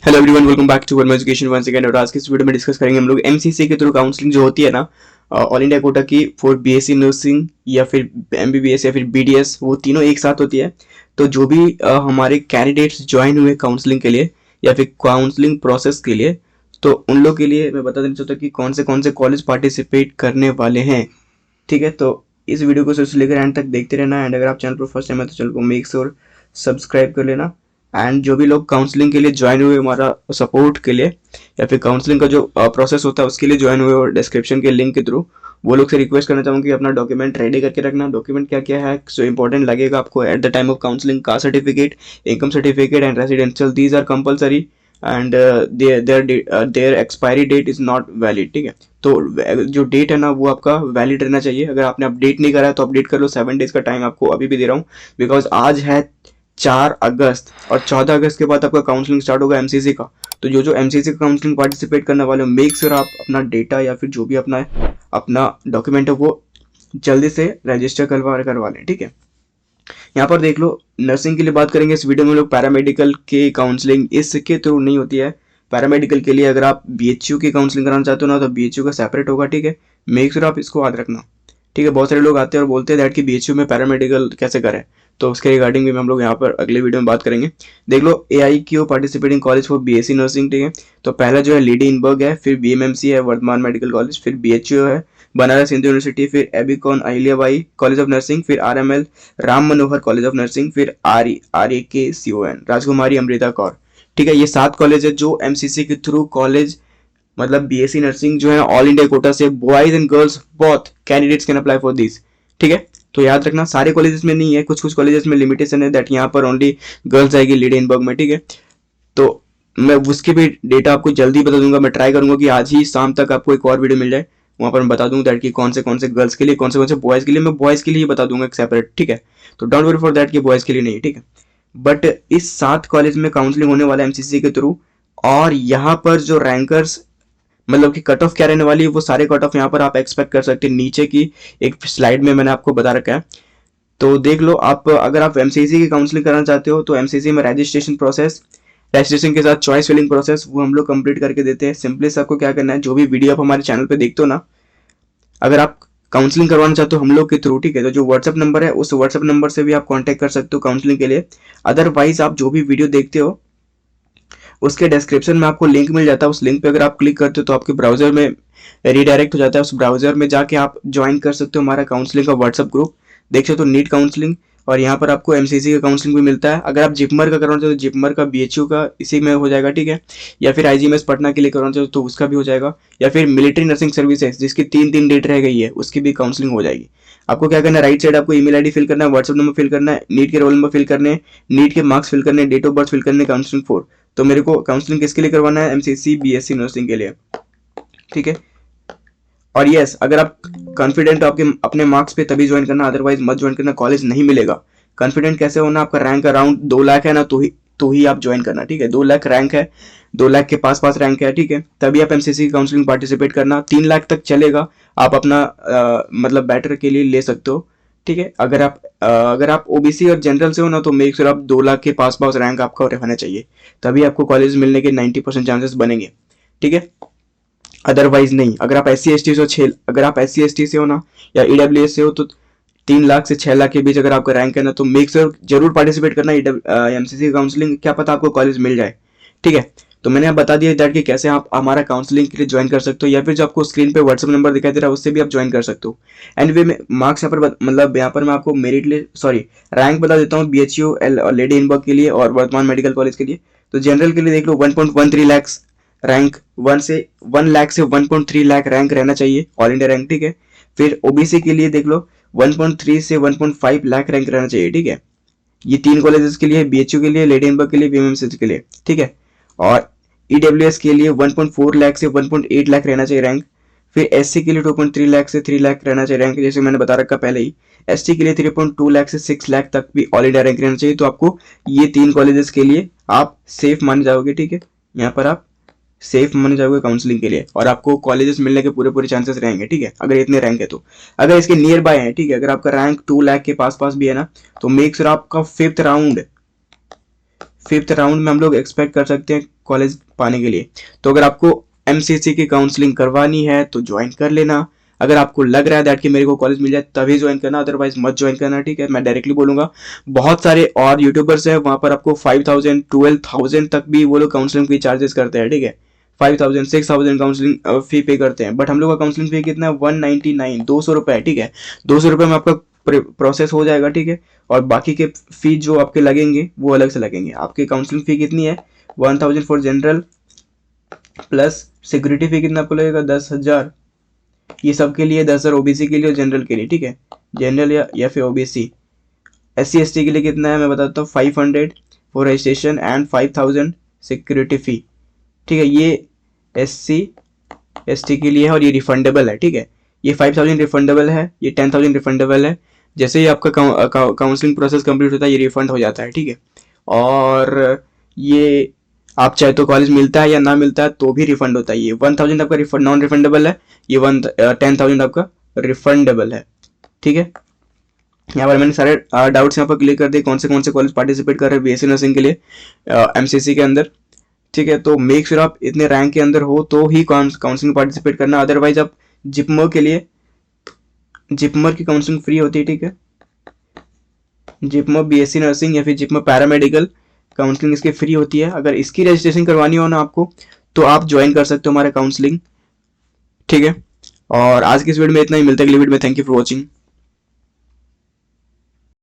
Hello everyone, welcome back to Verma education once again. और आज की इस वीडियो में डिस्कस करेंगे हम लोग एमसीसी के थ्रू काउंसलिंग जो होती है ना, ऑल इंडिया कोटा की फॉर बीएससी नर्सिंग या फिर एमबीबीएस या फिर बीडीएस, वो तीनों एक साथ होती है। तो जो भी हमारे कैंडिडेट्स ज्वाइन हुए काउंसलिंग के लिए या फिर काउंसलिंग प्रोसेस के लिए, तो उन लोग के लिए मैं बता देना चाहता हूँ कि कौन से कॉलेज पार्टिसिपेट करने वाले हैं। ठीक है, तो इस वीडियो को शुरू से लेकर एंड तक देखते रहना। एंड अगर आप चैनल पर फर्स्ट टाइम है तो चैनल को मेक श्योर सब्सक्राइब कर लेना। एंड जो भी लोग काउंसलिंग के लिए ज्वाइन हुए हमारा सपोर्ट के लिए या फिर काउंसलिंग का जो प्रोसेस होता है उसके लिए ज्वाइन हुए और डिस्क्रिप्शन के लिंक के थ्रू, वो लोग से रिक्वेस्ट करना चाहूँगा कि अपना डॉक्यूमेंट रेडी करके रखना। डॉक्यूमेंट क्या क्या है जो इंपॉर्टेंट लगेगा आपको at the time of counselling? Caste certificate, income certificate and residential, these are compulsory and their expiry date is not valid. ठीक है, तो जो डेट है ना वो आपका वैलिड रहना चाहिए। अगर आपने अपडेट नहीं करा है तो अपडेट कर लो। 7 डेज का टाइम आपको अभी भी दे रहा हूँ, बिकॉज आज है 4 अगस्त और 14 अगस्त के बाद आपका काउंसलिंग स्टार्ट होगा एमसीसी का। तो जो एमसीसी का काउंसलिंग पार्टिसिपेट करने वाले हो, मेक श्योर आप अपना डेटा या फिर जो भी अपना डॉक्यूमेंट है वो जल्दी से रजिस्टर करवा लें। ठीक है, यहाँ पर देख लो, नर्सिंग के लिए बात करेंगे इस वीडियो में लोग। पैरामेडिकल की काउंसलिंग इसके थ्रू नहीं होती है। पैरामेडिकल के लिए अगर आप बीएचयू की काउंसलिंग कराना चाहते हो ना, तो बीएचयू का सेपरेट होगा। ठीक है, मेक श्योर आप इसको याद रखना। ठीक है, बहुत सारे लोग आते हैं और बोलते हैं दैट कि बीएचयू में पैरामेडिकल कैसे करें, तो उसके रिगार्डिंग भी हम लोग यहाँ पर अगले वीडियो में बात करेंगे। देख लो, AIQ participating college for BSc nursing. ठीक है, तो पहला जो है लेडी इनबर्ग है, फिर BMMC है वर्धमान मेडिकल कॉलेज, फिर BHU है बनारस हिंदू यूनिवर्सिटी, फिर एबिकॉन अहिल्याबाई कॉलेज ऑफ नर्सिंग, फिर RML Ram Manohar college of nursing, फिर RAKCON राजकुमारी अमृता कौर। ठीक है, ये 7 कॉलेज है जो एमसीसी के थ्रू कॉलेज मतलब बीएससी नर्सिंग जो है ऑल इंडिया कोटा से boys and girls both candidates can apply for this. ठीक है, तो याद रखना सारे कॉलेजेस में नहीं है, कुछ कुछ कॉलेजेस में लिमिटेशन है दैट यहाँ पर ओनली गर्ल्स आएगी लेडी इनबर्ग में। ठीक है, तो मैं उसकी भी डेटा आपको जल्दी बता दूंगा। मैं ट्राई करूंगा कि आज ही शाम तक आपको एक और वीडियो मिल जाए, वहां पर मैं बता दूंगा दैट कि कौन से गर्ल्स के लिए, कौन से बॉयज के लिए। मैं बॉयज के लिए बता दूंगा एक सेपरेट। ठीक है, तो डोंट वरी फॉर दैट कि बॉयज के लिए नहीं। ठीक है, बट इस 7 कॉलेज में काउंसलिंग होने वाला एमसीसी के थ्रू, और यहाँ पर जो रैंकर्स मतलब कि कट ऑफ क्या रहने वाली है, वो सारे कट ऑफ यहाँ पर आप एक्सपेक्ट कर सकते हैं। नीचे की एक स्लाइड में मैंने आपको बता रखा है, तो देख लो। आप अगर आप एमसीसी की काउंसलिंग कराना चाहते हो तो एमसीसी में रजिस्ट्रेशन प्रोसेस, रजिस्ट्रेशन के साथ चॉइस फिलिंग प्रोसेस, वो हम लोग कंप्लीट करके देते हैं। सिंपली से आपको क्या करना है, जो भी वीडियो आप हमारे चैनल पे देखते हो ना, अगर आप काउंसलिंग करवाना चाहते हो हम लोग के थ्रू, ठीक है, तो जो व्हाट्सएप नंबर है उस व्हाट्सएप नंबर से भी आप कांटेक्ट कर सकते हो काउंसलिंग के लिए। अदरवाइज आप जो भी वीडियो देखते हो उसके डिस्क्रिप्शन में आपको लिंक मिल जाता है। उस लिंक पे अगर आप क्लिक करते हो तो आपके ब्राउजर में रीडायरेक्ट हो जाता है। उस ब्राउजर में जाके आप ज्वाइन कर सकते हो हमारा काउंसलिंग का व्हाट्सएप ग्रुप। देख सकते हो नीट काउंसलिंग, और यहाँ पर आपको एमसीसी का काउंसलिंग भी मिलता है। अगर आप जिपमर का करवाना चाहते हो, जिपमर का बीएचयू का इसी में हो जाएगा। ठीक है, या फिर आईजीएमएस पटना के लिए करवाना चाहते हो तो उसका भी हो जाएगा, या फिर मिलिट्री नर्सिंग सर्विसेज जिसकी 3 डेट रह गई है उसकी भी काउंसलिंग हो जाएगी। आपको क्या करना है, राइट साइड आपको ईमेल आईडी फिल करना है, व्हाट्सएप नंबर फिल करना है, नीट के रोल नंबर फिल करने हैं, नीट के मार्क्स फिल करने, डेट ऑफ बर्थ फिल करने, काउंसलिंग फॉर। तो मेरे को काउंसलिंग किसके लिए करवाना है, एमसीसी बीएससी नर्सिंग के लिए। ठीक है, और यस, अगर आप कॉन्फिडेंट हो आपके अपने मार्क्स पे तभी ज्वाइन करना, अदरवाइज मत ज्वाइन करना, कॉलेज नहीं मिलेगा। कॉन्फिडेंट कैसे होना, आपका रैंक अराउंड 2 लाख है ना, तो ही आप ज्वाइन करना। ठीक है, 2 लाख रैंक है, 2 लाख के पास रैंक है। ठीक है, तभी आप एमसीसी की काउंसलिंग पार्टिसिपेट करना। 3 लाख तक चलेगा, आप अपना मतलब बेटर के लिए ले सकते हो। ठीक है, अगर आप ओबीसी और जनरल से हो ना, तो मेक श्योर आप 2 लाख के पास रैंक आपका रहना चाहिए, तभी आपको कॉलेज मिलने के 90% चांसेस बनेंगे। ठीक है, अदरवाइज नहीं। अगर आप SC ST से अगर आप SC ST से हो ना, या EWS से हो, तो 3 लाख से 6 लाख के बीच अगर आपका रैंक है ना, तो मेक श्योर जरूर पार्टिसिपेट करना एमसीसी काउंसलिंग। क्या पता आपको कॉलेज मिल जाए। ठीक है, तो मैंने आप बता दिया दैट कि कैसे आप हमारा काउंसलिंग के लिए ज्वाइन कर सकते हो, या फिर जो आपको स्क्रीन पे व्हाट्सएप नंबर दिखाई दे रहा है उससे भी आप ज्वाइन कर सकते हो। एंड वे मार्क्स यहाँ पर मतलब यहाँ पर मैं आपको मेरिट रैंक बता देता हूँ BHU लेडी इनबर्ग के लिए और वर्धमान मेडिकल कॉलेज के लिए। तो जनरल के लिए देख लो 1.13 लाख रैंक, 1 लाख से 1.3 लाख रैंक रहना चाहिए, ऑल इंडिया रैंक। ठीक है, फिर ओबीसी के लिए देख लो 1.3 से 1.5 लाख रैंक रहना चाहिए। ठीक है, ये 3 कॉलेजेस के लिए, BHU के लिए, लेडी इनबर्ग के लिए, BMMC के लिए। ठीक है, और EWS के लिए 1.4 लाख से 1.8 लाख रहना चाहिए रैंक। फिर SC के लिए 2.3 लाख से 3 लाख रहना चाहिए रैंक, जैसे मैंने बता रखा पहले ही। ST के लिए 3.2 लाख से 6 लाख तक भी ऑल इंडिया रैंक रहना चाहिए। तो आपको ये 3 कॉलेजेस के लिए आप सेफ मान जाओगे। ठीक है, यहाँ पर आप सेफ माने जाओगे काउंसलिंग के लिए, और आपको कॉलेजेस मिलने के पूरे चांसेस रहेंगे। ठीक है, अगर इतने रैंक है तो। अगर इसके नियर बाय है, ठीक है, अगर आपका रैंक 2 लाख के पास भी है ना, तो मेक श्योर आपका फिफ्थ राउंड में हम लोग एक्सपेक्ट कर सकते हैं कॉलेज पाने के लिए। तो अगर आपको एमसीसी की काउंसलिंग करवानी है तो ज्वाइन कर लेना। अगर आपको लग रहा है दैट कि मेरे को कॉलेज मिल जाए तभी ज्वाइन करना, अदरवाइज मत ज्वाइन करना, ठीक है। मैं डायरेक्टली बोलूंगा, बहुत सारे और यूट्यूबर्स हैं वहां पर आपको 5000 12,000 तक भी वो लोग काउंसलिंग फी चार्जेस करते हैं, ठीक है। 5000 6000 काउंसलिंग फी पे करते हैं, बट हम लोग का काउंसलिंग फी कितना है 199 ₹200 है, ठीक है। ₹200 में आपका प्रोसेस हो जाएगा, ठीक है। और बाकी के फी जो आपके लगेंगे वो अलग से लगेंगे। आपकी काउंसलिंग फी कितनी है 1000 फॉर जनरल, प्लस सिक्योरिटी फी कितना आपको लगेगा 10,000। ये सब के लिए 10,000 ओबीसी के लिए और जनरल के लिए, ठीक है। जनरल या फिर ओबीसी। SC ST के लिए कितना है मैं बताता हूँ, 500 फॉर रजिस्ट्रेशन एंड 5000 सिक्योरिटी फी, ठीक है। ये SC ST के लिए है और ये रिफंडेबल है, ठीक है। ये 5000 रिफंडेबल है, ये 10,000 रिफंडेबल है। जैसे ही आपका काउंसलिंग प्रोसेस कंप्लीट होता है ये रिफंड हो जाता है, ठीक है। और ये आप चाहे तो कॉलेज मिलता है या ना मिलता है तो भी रिफंड होता है। ये 1000 आपका रिफंड नॉन रिफंडेबल है, ये 10,000 आपका रिफंडेबल है, ठीक है। यहाँ पर मैंने सारे डाउट्स यहाँ पर क्लियर कर दिए, कौन से कॉलेज पार्टिसिपेट कर रहे हैं बीएससी नर्सिंग के लिए एमसीसी के अंदर, ठीक है। तो मेक श्योर आप इतने रैंक के अंदर हो तो ही काउंसलिंग पार्टिसिपेट करना, अदरवाइज आप जिपमर के लिए, जिपमर की काउंसलिंग फ्री होती है, ठीक है। जिपमर बीएससी नर्सिंग या फिर जिपमर पैरामेडिकल काउंसलिंग इसकी फ्री होती है। अगर इसकी रजिस्ट्रेशन करवानी हो ना आपको तो आप ज्वाइन कर सकते हो हमारा काउंसलिंग, ठीक है। और आज की इस वीडियो में इतना ही, मिलता है अगली वीडियो में। Thank you for watching.